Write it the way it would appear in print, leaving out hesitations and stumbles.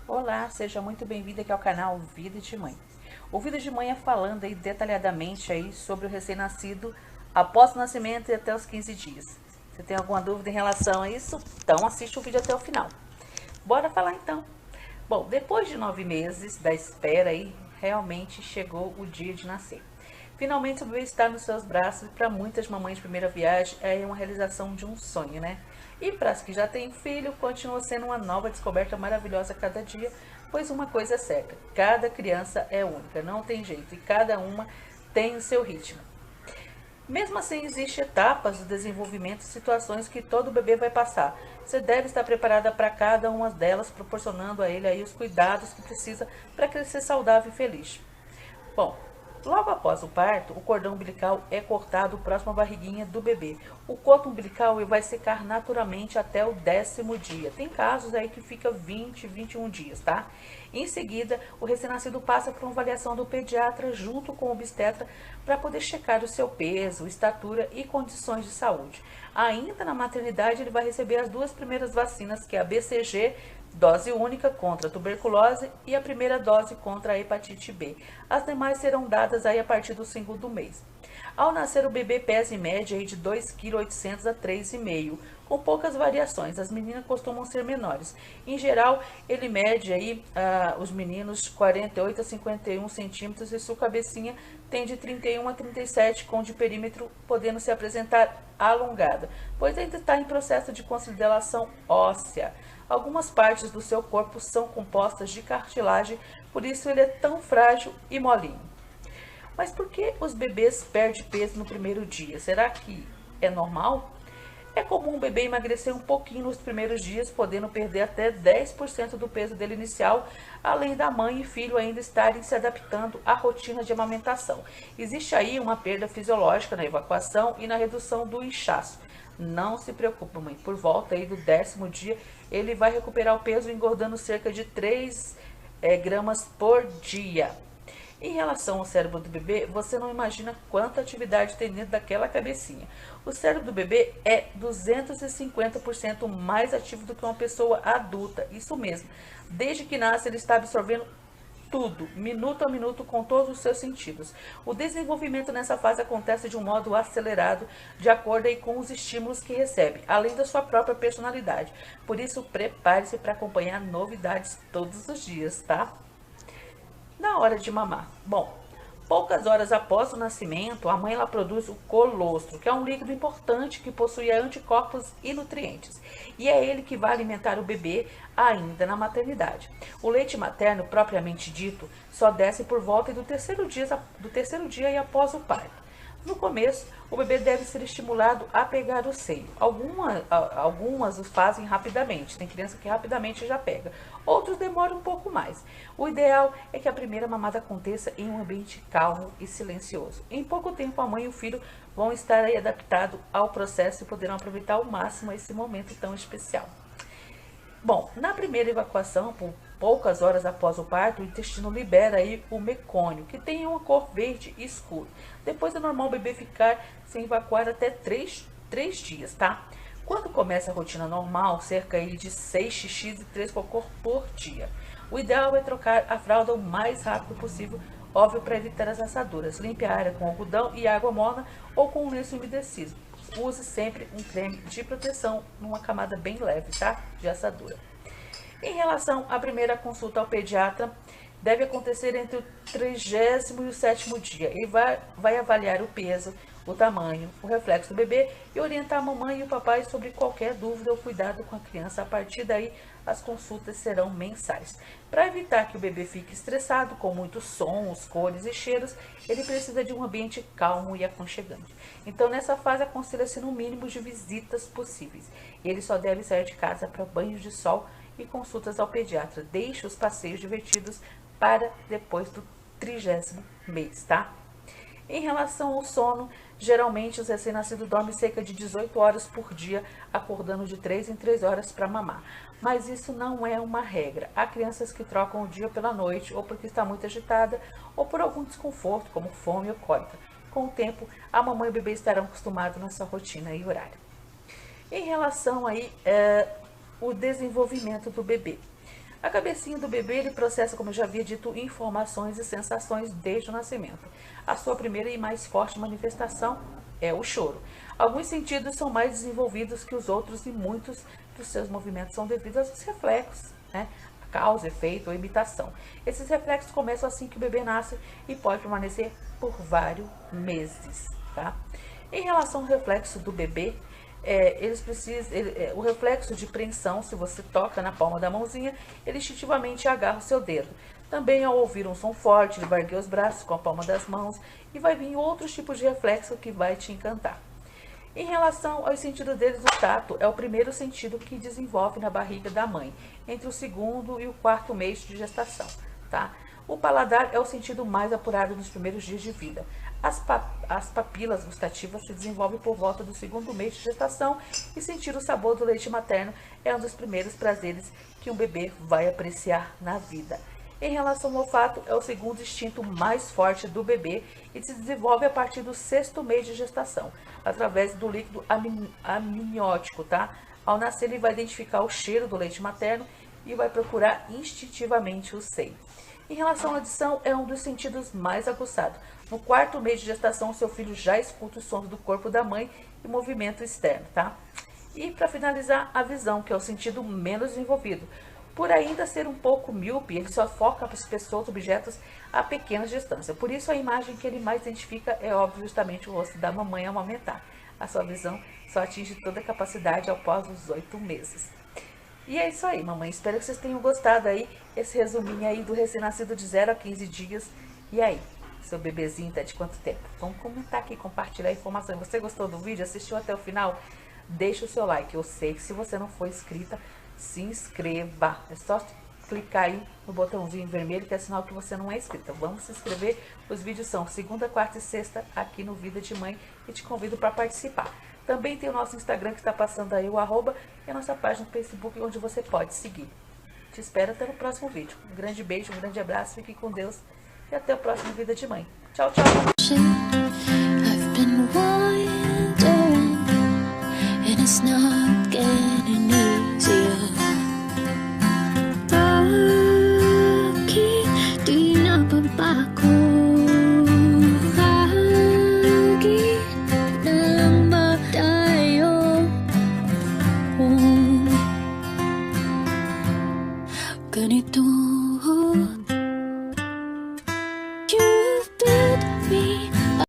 Olá, seja muito bem-vindo aqui ao canal Vida de Mãe. O Vida de Mãe é falando aí detalhadamente aí sobre o recém-nascido após o nascimento e até os 15 dias. Se tem alguma dúvida em relação a isso, então assiste o vídeo até o final. Bora falar então. Bom, depois de 9 meses da espera aí, realmente chegou o dia de nascer. Finalmente o bebê está nos seus braços e para muitas mamães de primeira viagem é uma realização de um sonho, né? E para as que já têm filho, continua sendo uma nova descoberta maravilhosa a cada dia, pois uma coisa é certa, cada criança é única, não tem jeito, e cada uma tem o seu ritmo. Mesmo assim, existem etapas do desenvolvimento e situações que todo bebê vai passar. Você deve estar preparada para cada uma delas, proporcionando a ele aí os cuidados que precisa para crescer saudável e feliz. Bom, logo após o parto, o cordão umbilical é cortado próximo à barriguinha do bebê. O cordão umbilical vai secar naturalmente até o 10º dia. Tem casos aí que fica 20, 21 dias, tá? Em seguida, o recém-nascido passa por uma avaliação do pediatra junto com o obstetra para poder checar o seu peso, estatura e condições de saúde. Ainda na maternidade, ele vai receber as duas primeiras vacinas, que é a BCG, dose única contra a tuberculose, e a primeira dose contra a hepatite B. As demais serão dadas aí a partir do 2º mês. Ao nascer, o bebê pesa em média aí de 2,8 kg a 3,5 kg, com poucas variações. As meninas costumam ser menores. Em geral, ele mede aí, os meninos 48 a 51 centímetros e sua cabecinha tem de 31 a 37, com de perímetro podendo se apresentar alongada, pois ainda está em processo de consolidação óssea. Algumas partes do seu corpo são compostas de cartilagem, por isso ele é tão frágil e molinho. Mas por que os bebês perdem peso no primeiro dia? Será que é normal? É comum o bebê emagrecer um pouquinho nos primeiros dias, podendo perder até 10% do peso dele inicial, além da mãe e filho ainda estarem se adaptando à rotina de amamentação. Existe aí uma perda fisiológica na evacuação e na redução do inchaço. Não se preocupe, mãe, por volta aí do 10º dia, ele vai recuperar o peso engordando cerca de 3 gramas por dia. Em relação ao cérebro do bebê, você não imagina quanta atividade tem dentro daquela cabecinha. O cérebro do bebê é 250% mais ativo do que uma pessoa adulta, isso mesmo. Desde que nasce, ele está absorvendo tudo, minuto a minuto, com todos os seus sentidos. O desenvolvimento nessa fase acontece de um modo acelerado, de acordo aí com os estímulos que recebe, além da sua própria personalidade. Por isso, prepare-se para acompanhar novidades todos os dias, tá? Na hora de mamar. Bom, poucas horas após o nascimento, a mãe ela produz o colostro, que é um líquido importante que possui anticorpos e nutrientes. E é ele que vai alimentar o bebê ainda na maternidade. O leite materno, propriamente dito, só desce por volta do terceiro dia e após o parto. No começo, o bebê deve ser estimulado a pegar o seio. Algumas o fazem rapidamente, tem criança que rapidamente já pega. Outros demoram um pouco mais. O ideal é que a primeira mamada aconteça em um ambiente calmo e silencioso. Em pouco tempo, a mãe e o filho vão estar aí adaptados ao processo e poderão aproveitar ao máximo esse momento tão especial. Bom, na primeira evacuação, por poucas horas após o parto, o intestino libera aí o mecônio, que tem uma cor verde escuro. Depois é normal o bebê ficar sem evacuar até 3 dias, tá? Quando começa a rotina normal, cerca aí de 6 xixis e 3 cocô por dia. O ideal é trocar a fralda o mais rápido possível, óbvio, para evitar as assaduras. Limpe a área com algodão e água morna ou com um lenço umedecido. Use sempre um creme de proteção numa camada bem leve, tá? De assadura. Em relação à primeira consulta ao pediatra, deve acontecer entre o 30º e o 7º dia. Ele vai avaliar o peso, o tamanho, o reflexo do bebê e orientar a mamãe e o papai sobre qualquer dúvida ou cuidado com a criança. A partir daí, as consultas serão mensais. Para evitar que o bebê fique estressado com muitos sons, cores e cheiros, ele precisa de um ambiente calmo e aconchegante. Então, nessa fase, aconselha-se no mínimo de visitas possíveis. Ele só deve sair de casa para banhos de sol e consultas ao pediatra. Deixe os passeios divertidos para depois do 30º mês, tá? Em relação ao sono, geralmente os recém-nascidos dormem cerca de 18 horas por dia, acordando de 3 em 3 horas para mamar. Mas isso não é uma regra. Há crianças que trocam o dia pela noite, ou porque está muito agitada, ou por algum desconforto, como fome ou cólica. Com o tempo, a mamãe e o bebê estarão acostumados na sua rotina e horário. Em relação aí, o desenvolvimento do bebê. A cabecinha do bebê, ele processa, como eu já havia dito, informações e sensações desde o nascimento. A sua primeira e mais forte manifestação é o choro. Alguns sentidos são mais desenvolvidos que os outros e muitos dos seus movimentos são devidos aos reflexos, né? Causa, efeito ou imitação. Esses reflexos começam assim que o bebê nasce e pode permanecer por vários meses, tá? Em relação ao reflexo do bebê, o reflexo de preensão, se você toca na palma da mãozinha, ele instintivamente agarra o seu dedo. Também ao ouvir um som forte, ele vai erguer os braços com a palma das mãos e vai vir outros tipos de reflexo que vai te encantar. Em relação aos sentidos deles, o tato é o primeiro sentido que desenvolve na barriga da mãe, entre o segundo e o quarto mês de gestação, tá? O paladar é o sentido mais apurado nos primeiros dias de vida. As papilas gustativas se desenvolvem por volta do segundo mês de gestação e sentir o sabor do leite materno é um dos primeiros prazeres que um bebê vai apreciar na vida. Em relação ao olfato, é o segundo instinto mais forte do bebê e se desenvolve a partir do sexto mês de gestação, através do líquido amniótico, tá? Ao nascer, ele vai identificar o cheiro do leite materno e vai procurar instintivamente o seio. Em relação à audição, é um dos sentidos mais aguçados. No quarto mês de gestação, seu filho já escuta os sons do corpo da mãe e movimento externo, tá? E para finalizar, a visão, que é o sentido menos desenvolvido. Por ainda ser um pouco míope, ele só foca as pessoas, objetos a pequenas distâncias. Por isso, a imagem que ele mais identifica é, óbvio, justamente o rosto da mamãe ao amamentar. A sua visão só atinge toda a capacidade após os 8 meses. E é isso aí, mamãe. Espero que vocês tenham gostado aí, esse resuminho aí do recém-nascido de 0 a 15 dias. E aí, seu bebezinho tá de quanto tempo? Vamos comentar aqui, compartilhar a informação. Você gostou do vídeo? Assistiu até o final? Deixa o seu like. Eu sei que se você não for inscrita, se inscreva. É só clicar aí no botãozinho vermelho, que é sinal que você não é inscrita. Vamos se inscrever. Os vídeos são segunda, quarta e sexta aqui no Vida de Mãe e te convido para participar. Também tem o nosso Instagram que está passando aí, o @ e a nossa página no Facebook, onde você pode seguir. Te espero até no próximo vídeo. Um grande beijo, um grande abraço, fique com Deus e até o próximo Vida de Mãe. Tchau, tchau! I've been wondering, and it's not getting